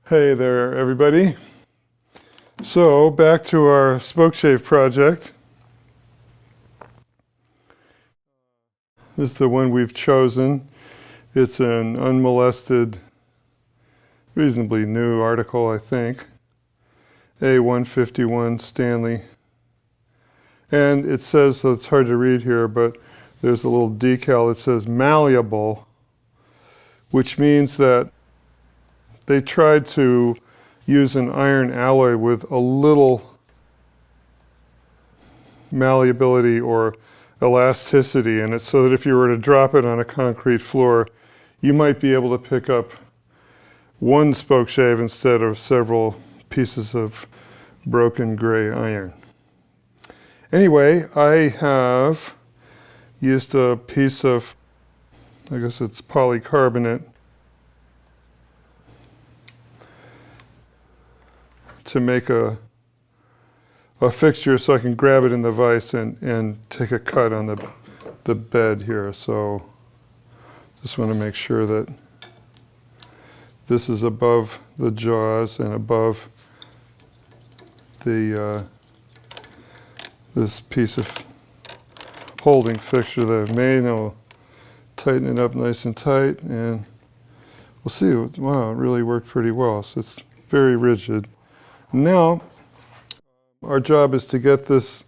Hey there, everybody. So, back to our Spokeshave project. This is the one we've chosen. It's an unmolested, reasonably new article, I think. A151 Stanley. And it says, so it's hard to read here, but there's a little decal that says malleable, which means that they tried to use an iron alloy with a little malleability or elasticity in it, so that if you were to drop it on a concrete floor, you might be able to pick up one spokeshave instead of several pieces of broken gray iron. Anyway, I have used a piece of, I guess it's polycarbonate, to make a fixture so I can grab it in the vise and take a cut on the bed here. So just want to make sure that this is above the jaws and above the this piece of holding fixture that I've made, and I'll tighten it up nice and tight, and we'll see. Wow, it really worked pretty well. So it's very rigid. Now, our job is to get this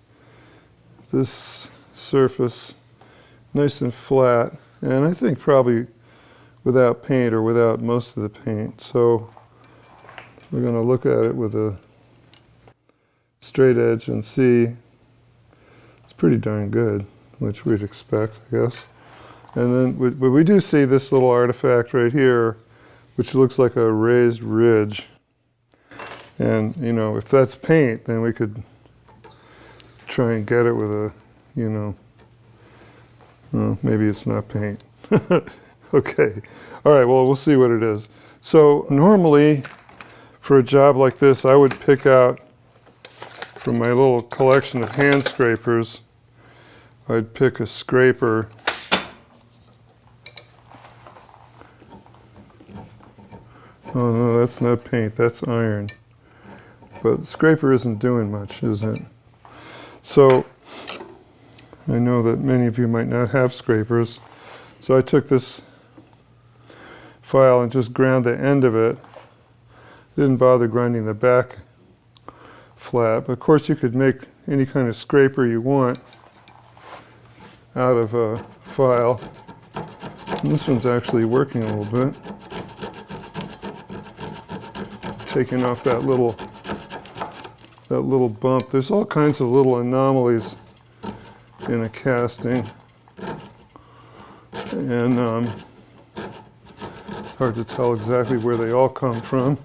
surface nice and flat, and I think probably without paint or without most of the paint. So we're going to look at it with a straight edge and see. It's pretty darn good, which we'd expect, I guess. And then we do see this little artifact right here, which looks like a raised ridge. And, you know, if that's paint, then we could try and get it with a, you know, well, maybe it's not paint. Okay. All right, well, we'll see what it is. So normally, for a job like this, I would pick out, from my little collection of hand scrapers, I'd pick a scraper Oh no, that's not paint, that's iron. But the scraper isn't doing much, is it? So, I know that many of you might not have scrapers. So I took this file and just ground the end of it. Didn't bother grinding the back flat. But of course you could make any kind of scraper you want out of a file. And this one's actually working a little bit. Taking off that little bump. There's all kinds of little anomalies in a casting. And it's hard to tell exactly where they all come from.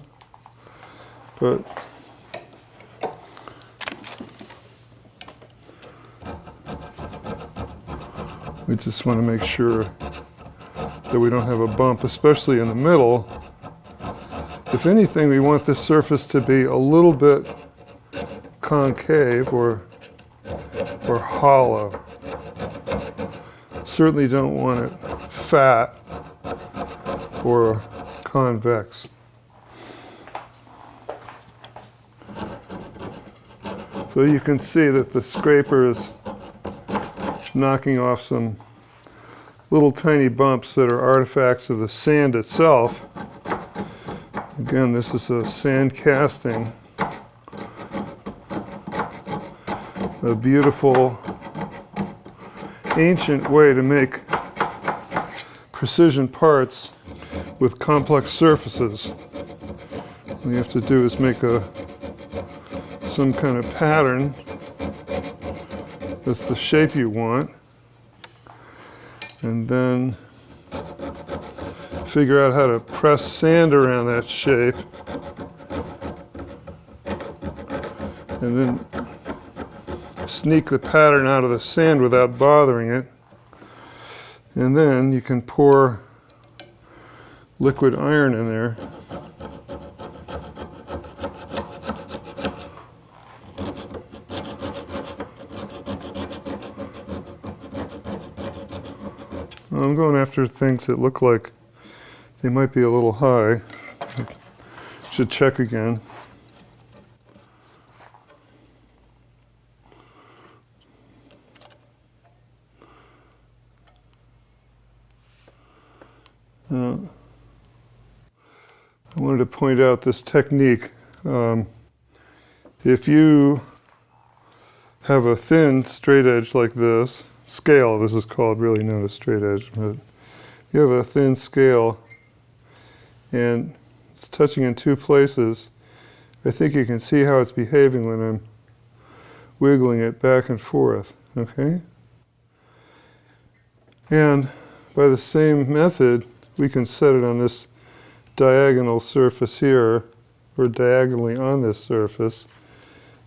But we just want to make sure that we don't have a bump, especially in the middle. If anything, we want this surface to be a little bit concave or hollow. Certainly don't want it fat or convex. So you can see that the scraper is knocking off some little tiny bumps that are artifacts of the sand itself. Again, this is a sand casting. A beautiful, ancient way to make precision parts with complex surfaces. All you have to do is make some kind of pattern that's the shape you want, and then figure out how to press sand around that shape, and then sneak the pattern out of the sand without bothering it. And then you can pour liquid iron in there. I'm going after things that look like they might be a little high. Should check again. I wanted to point out this technique. If you have a thin straight edge like this, scale, this is called, really not a straight edge, but you have a thin scale and it's touching in two places, I think you can see how it's behaving when I'm wiggling it back and forth, okay? And by the same method, we can set it on this diagonal surface here, or diagonally on this surface,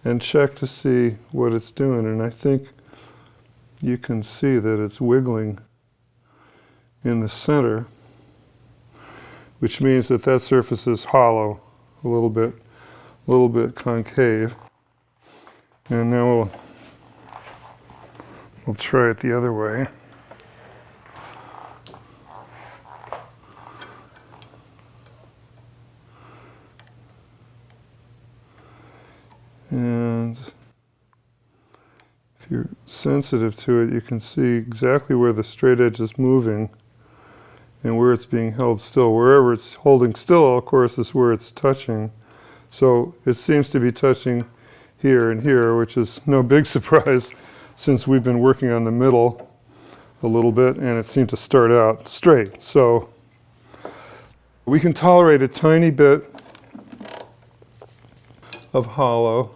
and check to see what it's doing. And I think you can see that it's wiggling in the center, which means that that surface is hollow, a little bit concave. And now we'll try it the other way. And if you're sensitive to it, you can see exactly where the straight edge is moving and where it's being held still. Wherever it's holding still, of course, is where it's touching. So it seems to be touching here and here, which is no big surprise since we've been working on the middle a little bit, and it seemed to start out straight. So we can tolerate a tiny bit of hollow.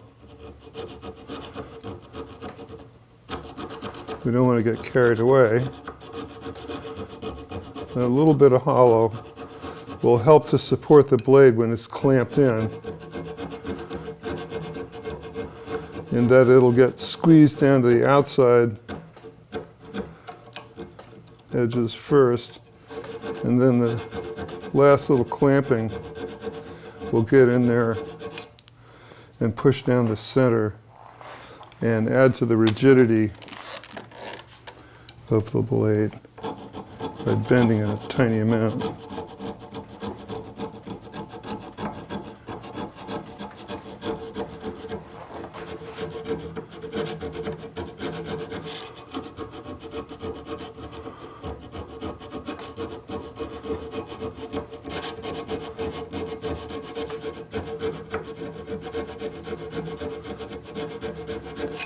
We don't want to get carried away. A little bit of hollow will help to support the blade when it's clamped in, in that it'll get squeezed down to the outside edges first, and then the last little clamping will get in there and push down the center and add to the rigidity of the blade by bending it a tiny amount.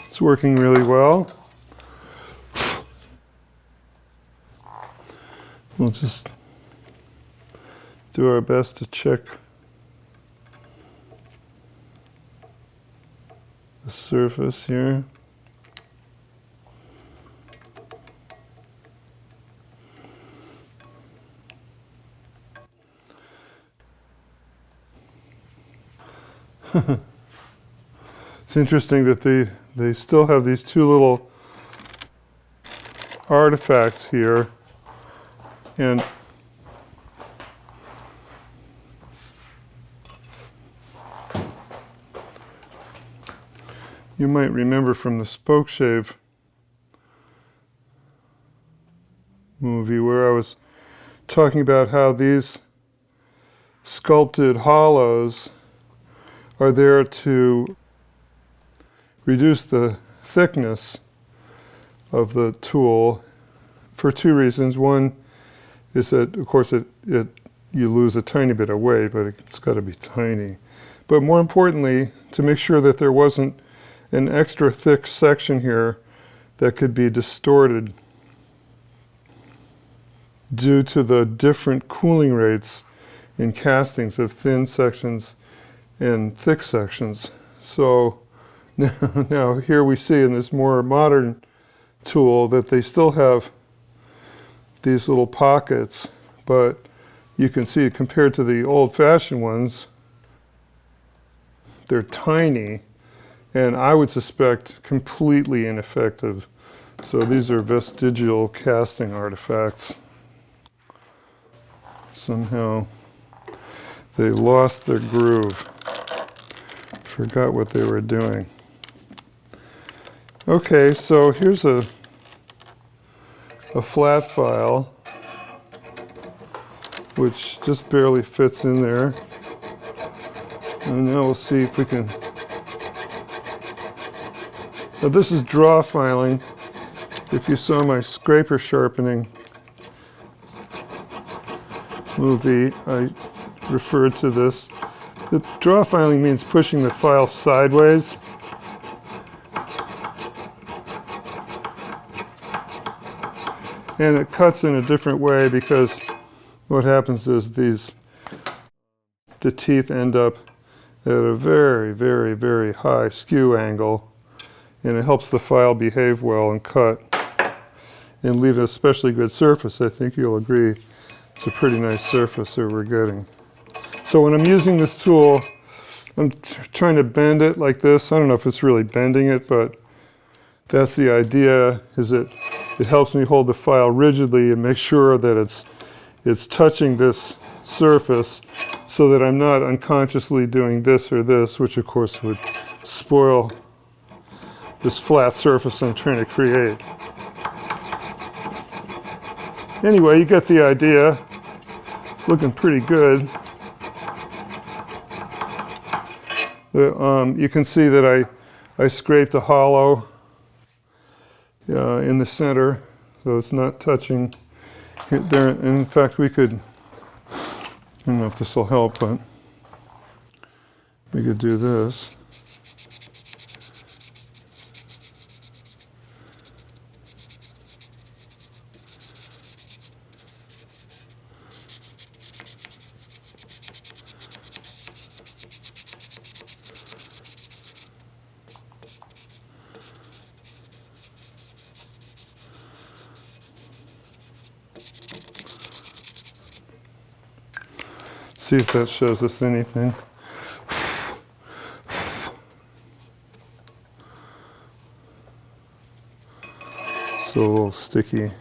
It's working really well. We'll just do our best to check the surface here. It's interesting that they still have these two little artifacts here. And you might remember from the Spokeshave movie where I was talking about how these sculpted hollows are there to reduce the thickness of the tool for two reasons. One is that, of course, you lose a tiny bit of weight, but it's got to be tiny. But more importantly, to make sure that there wasn't an extra thick section here that could be distorted due to the different cooling rates in castings of thin sections and thick sections. So now here we see in this more modern tool that they still have these little pockets, but you can see compared to the old-fashioned ones, they're tiny, and I would suspect completely ineffective. So these are vestigial casting artifacts. Somehow they lost their groove, forgot what they were doing. Okay, so here's a flat file which just barely fits in there. And now we'll see if we can. Now this is draw filing. If you saw my scraper sharpening movie, I referred to this. The draw filing means pushing the file sideways. And it cuts in a different way because what happens is the teeth end up at a very, very, very high skew angle, and it helps the file behave well and cut and leave an especially good surface. I think you'll agree it's a pretty nice surface that we're getting. So when I'm using this tool, I'm trying to bend it like this. I don't know if it's really bending it, but that's the idea, is that it helps me hold the file rigidly and make sure that it's touching this surface so that I'm not unconsciously doing this or this, which of course would spoil this flat surface I'm trying to create. Anyway, you get the idea. Looking pretty good. You can see that I scraped a hollow in the center, so it's not touching there. And in fact, we could, I don't know if this will help, but we could do this. See if that shows us anything. It's a little sticky.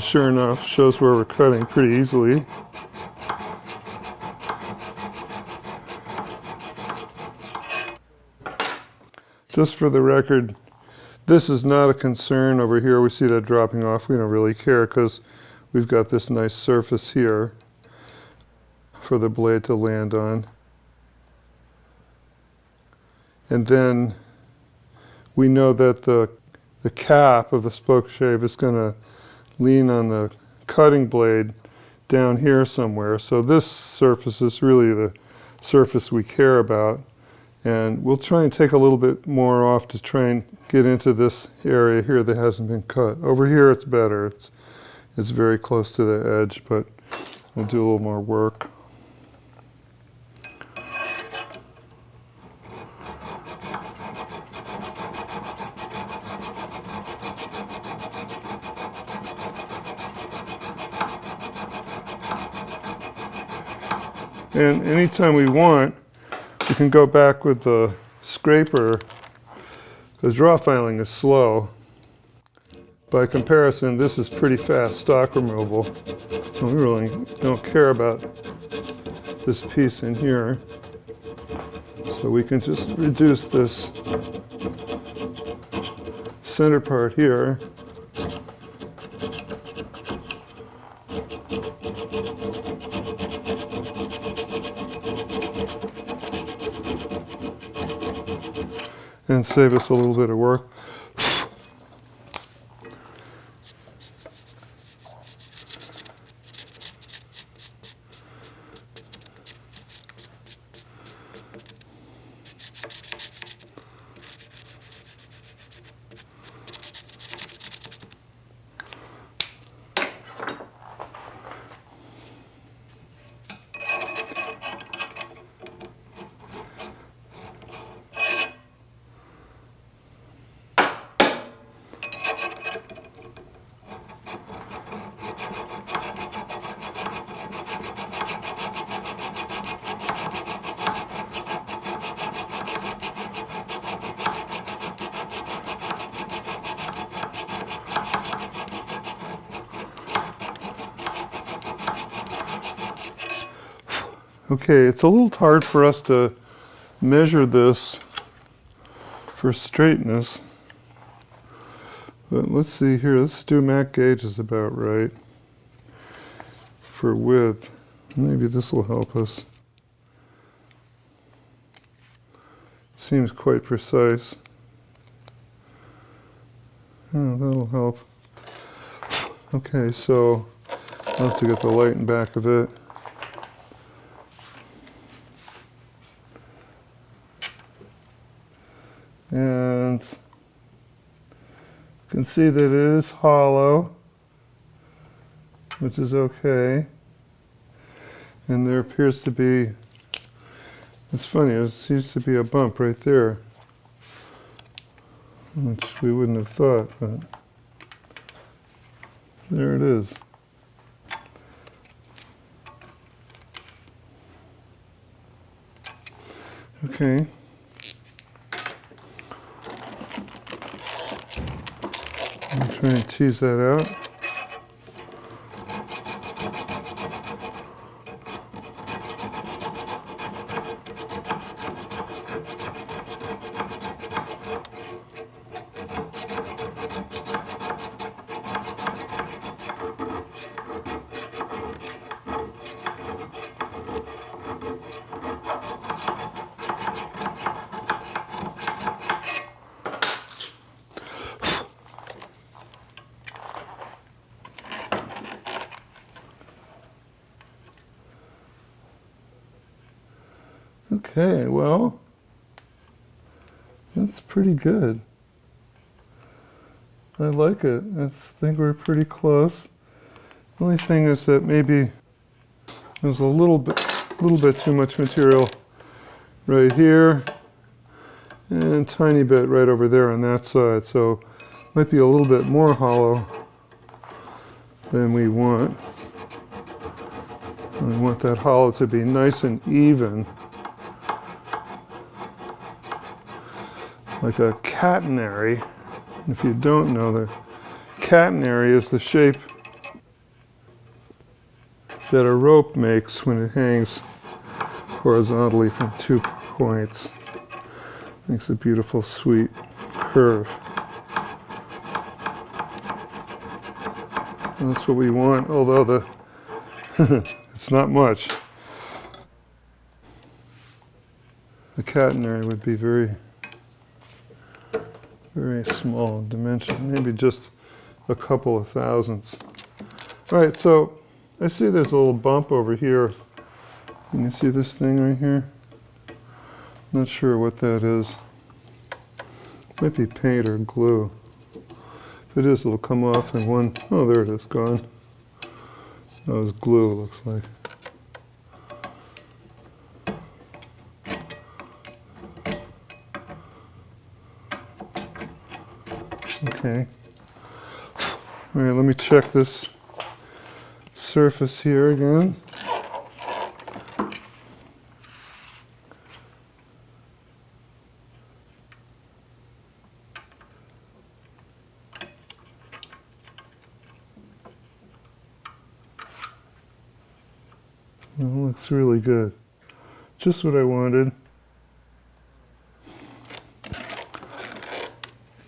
Sure enough, shows where we're cutting pretty easily. Just for the record, this is not a concern over here. We see that dropping off. We don't really care because we've got this nice surface here for the blade to land on. And then we know that the cap of the Spokeshave is going to lean on the cutting blade down here somewhere. So this surface is really the surface we care about. And we'll try and take a little bit more off to try and get into this area here that hasn't been cut. Over here it's better. It's very close to the edge, but we'll do a little more work. And anytime we want, we can go back with the scraper, because draw filing is slow. By comparison, this is pretty fast stock removal. We really don't care about this piece in here. So we can just reduce this center part here. And save us a little bit of work. Okay, it's a little hard for us to measure this for straightness, but let's see here. Let's do Mac gauge is about right for width. Maybe this will help us. seems quite precise. Oh, that'll help. Okay, so I'll have to get the light in back of it. And you can see that it is hollow, which is okay. And there appears to be, it's funny, there seems to be a bump right there, which we wouldn't have thought, but there it is. Okay. I'll try and tease that out. Okay, well, that's pretty good. I like it. I think we're pretty close. The only thing is that maybe there's a little bit too much material right here, and a tiny bit right over there on that side. So it might be a little bit more hollow than we want. We want that hollow to be nice and even, like a catenary. If you don't know, the catenary is the shape that a rope makes when it hangs horizontally from 2 points. Makes a beautiful, sweet curve. And that's what we want, although it's not much. The catenary would be very small in dimension, maybe just a couple of thousandths. All right, so I see there's a little bump over here. Can you see this thing right here? Not sure what that is. Might be paint or glue. If it is, it'll come off in one. Oh, there it is, gone. That was glue, it looks like. Okay. All right, let me check this surface here again. It looks really good. Just what I wanted.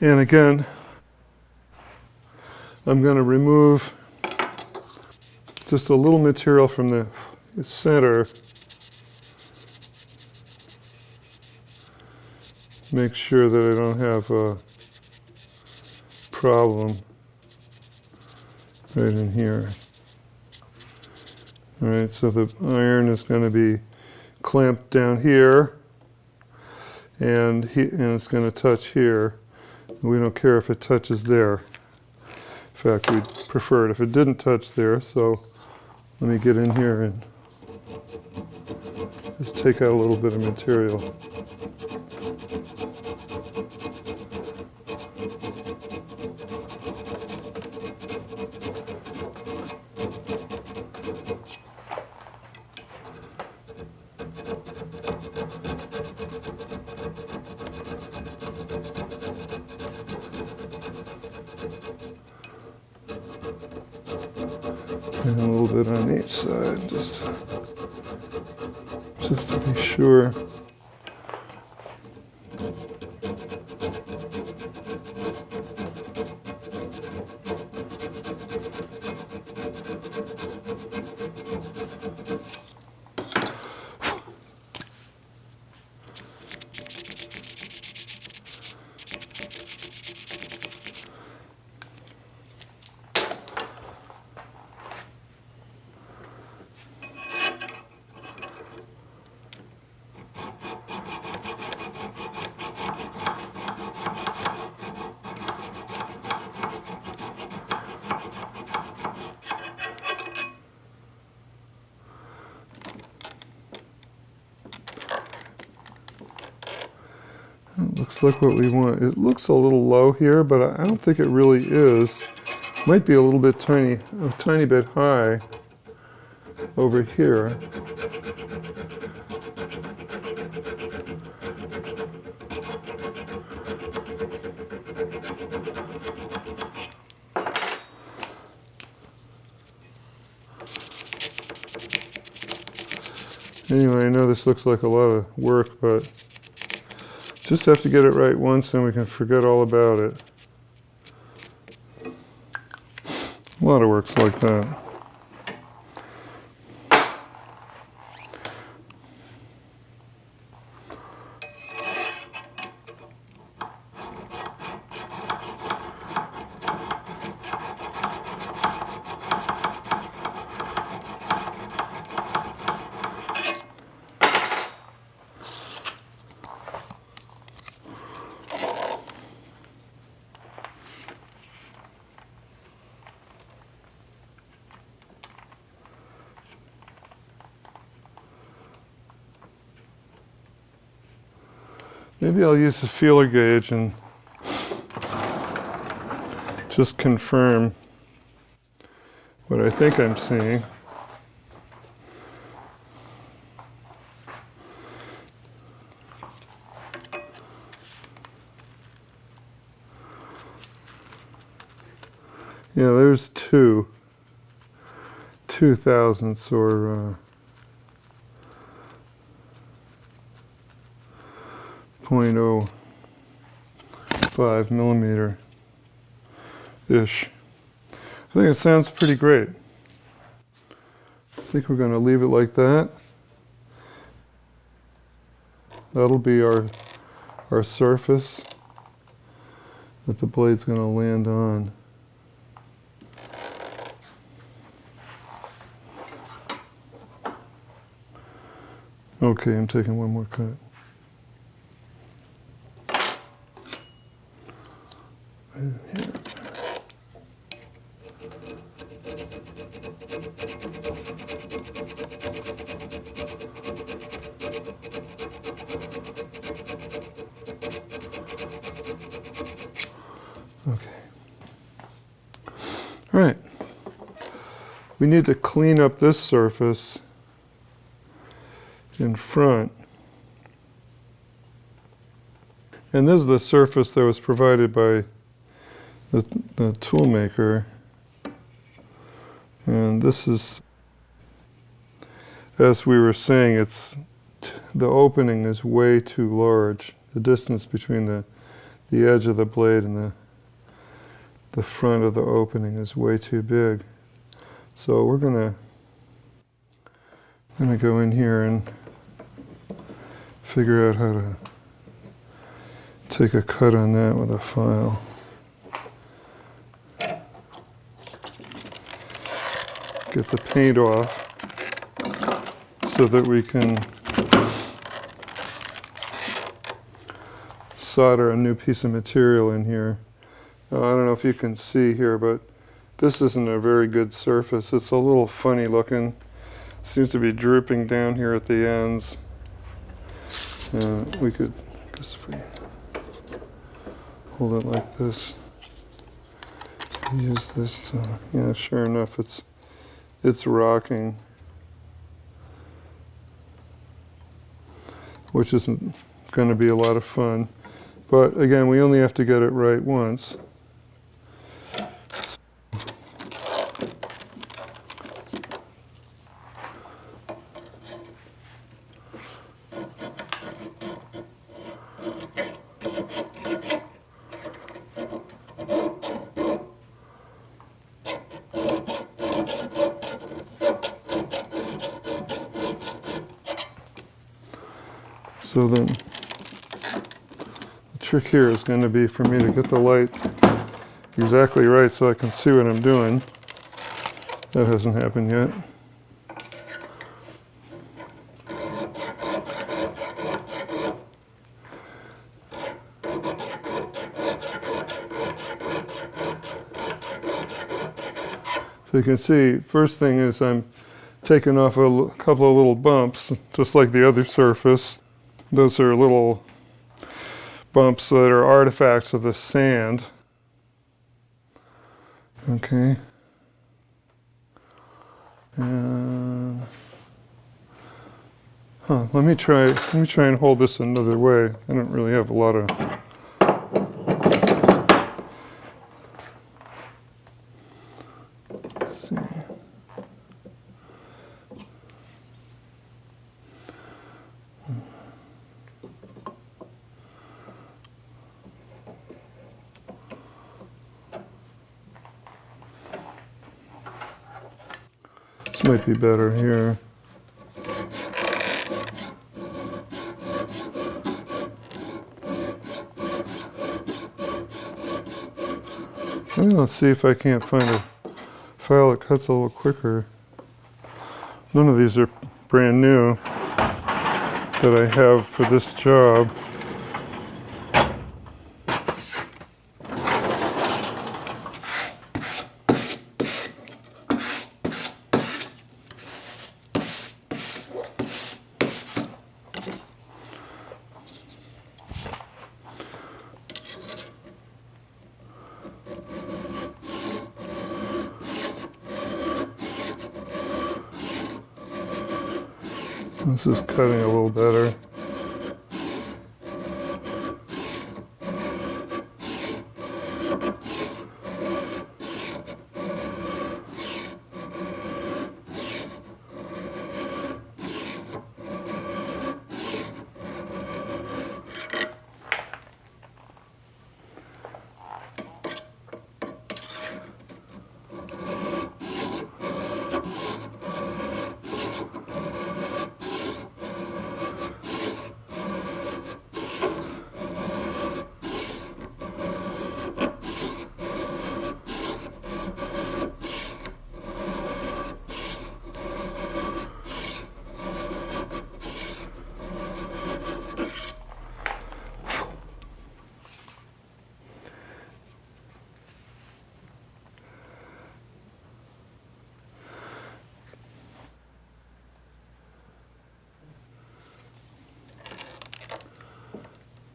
And again, I'm going to remove just a little material from the center. Make sure that I don't have a problem right in here. All right, so the iron is going to be clamped down here, and it's going to touch here. We don't care if it touches there. In fact, we'd prefer it if it didn't touch there, so let me get in here and just take out a little bit of material. And a little bit on each side, just to be sure. looks like what we want. It looks a little low here, but I don't think it really is. Might be a little bit a tiny bit high over here. Anyway, I know this looks like a lot of work, but just have to get it right once and we can forget all about it. A lot of works like that. Maybe I'll use the feeler gauge and just confirm what I think I'm seeing. Yeah, there's two thousandths or 0.05 millimeter-ish. I think it sounds pretty great. I think we're going to leave it like that. That'll be our surface that the blade's going to land on. Okay, I'm taking one more cut. And here. Okay. All right. We need to clean up this surface in front. And this is the surface that was provided by the tool maker. And this is, as we were saying, the opening is way too large. The distance between the edge of the blade and the front of the opening is way too big. So we're gonna go in here and figure out how to take a cut on that with a file. Get the paint off so that we can solder a new piece of material in here. I don't know if you can see here, but this isn't a very good surface. It's a little funny looking. Seems to be drooping down here at the ends. We could just hold it like this. Use this to, yeah, sure enough, it's rocking, which isn't going to be a lot of fun. But again, we only have to get it right once. So then the trick here is going to be for me to get the light exactly right so I can see what I'm doing. That hasn't happened yet. So you can see, first thing is I'm taking off a couple of little bumps, just like the other surface. Those are little bumps that are artifacts of the sand. Okay. And let me try and hold this another way. I don't really have a lot of let's see. This might be better here. Let's see if I can't find a file that cuts a little quicker. None of these are brand new that I have for this job. This is cutting a little better.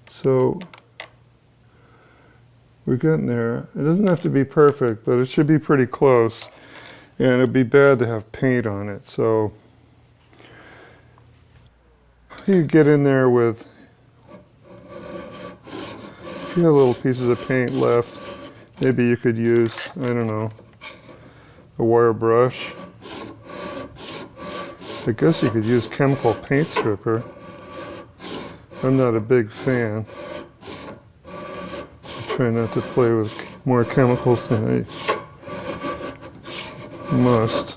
So we're getting there. It doesn't have to be perfect, but it should be pretty close. And it'd be bad to have paint on it. So you get in there with, if you have little pieces of paint left, maybe you could use, I don't know, a wire brush. I guess you could use chemical paint stripper. I'm not a big fan. I try not to play with more chemicals than I must.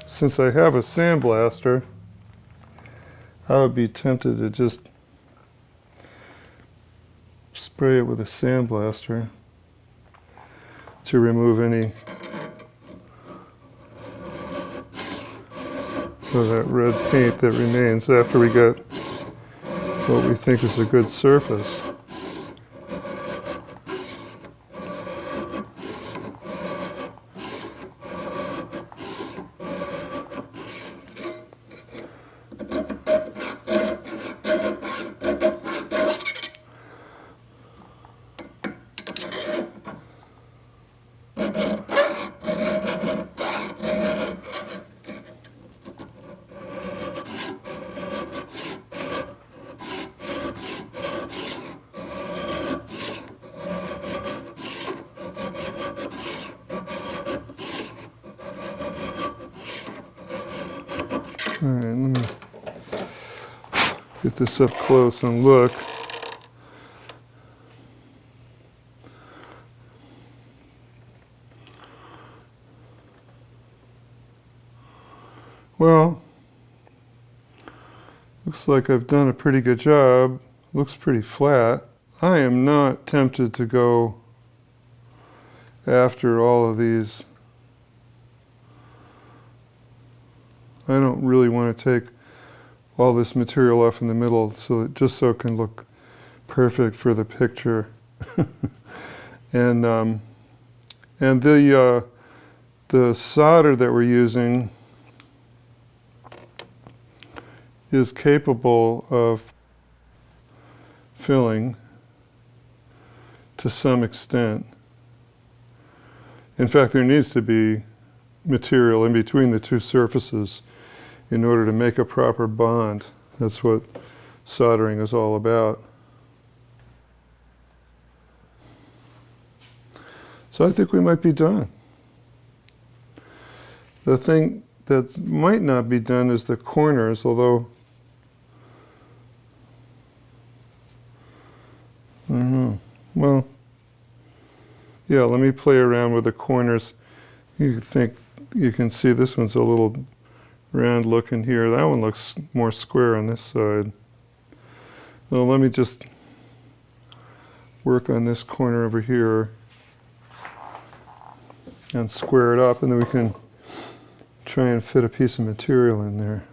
Since I have a sandblaster, I would be tempted to just spray it with a sandblaster to remove any of that red paint that remains after we get what we think is a good surface. All right, let me get this up close and look. Well, looks like I've done a pretty good job. Looks pretty flat. I am not tempted to go after all of these. I don't really want to take all this material off in the middle just so it can look perfect for the picture. And the solder that we're using is capable of filling to some extent. In fact, there needs to be material in between the two surfaces in order to make a proper bond. That's what soldering is all about. So I think we might be done. The thing that might not be done is the corners, although well, yeah, let me play around with the corners. You think you can see this one's a little round looking here. That one looks more square on this side. Well, let me just work on this corner over here and square it up, and then we can try and fit a piece of material in there.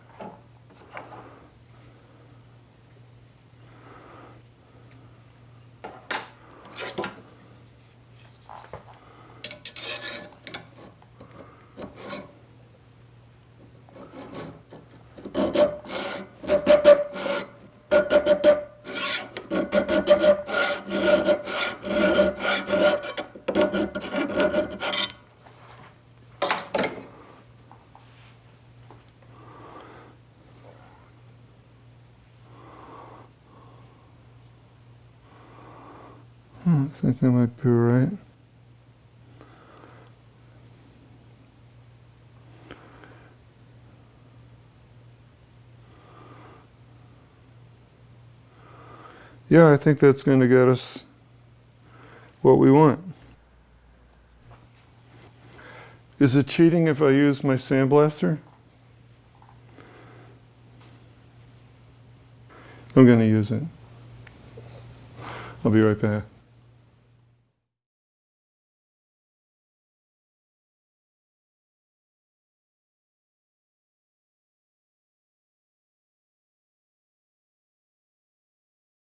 I think that might be right. Yeah, I think that's going to get us what we want. Is it cheating if I use my sandblaster? I'm going to use it. I'll be right back.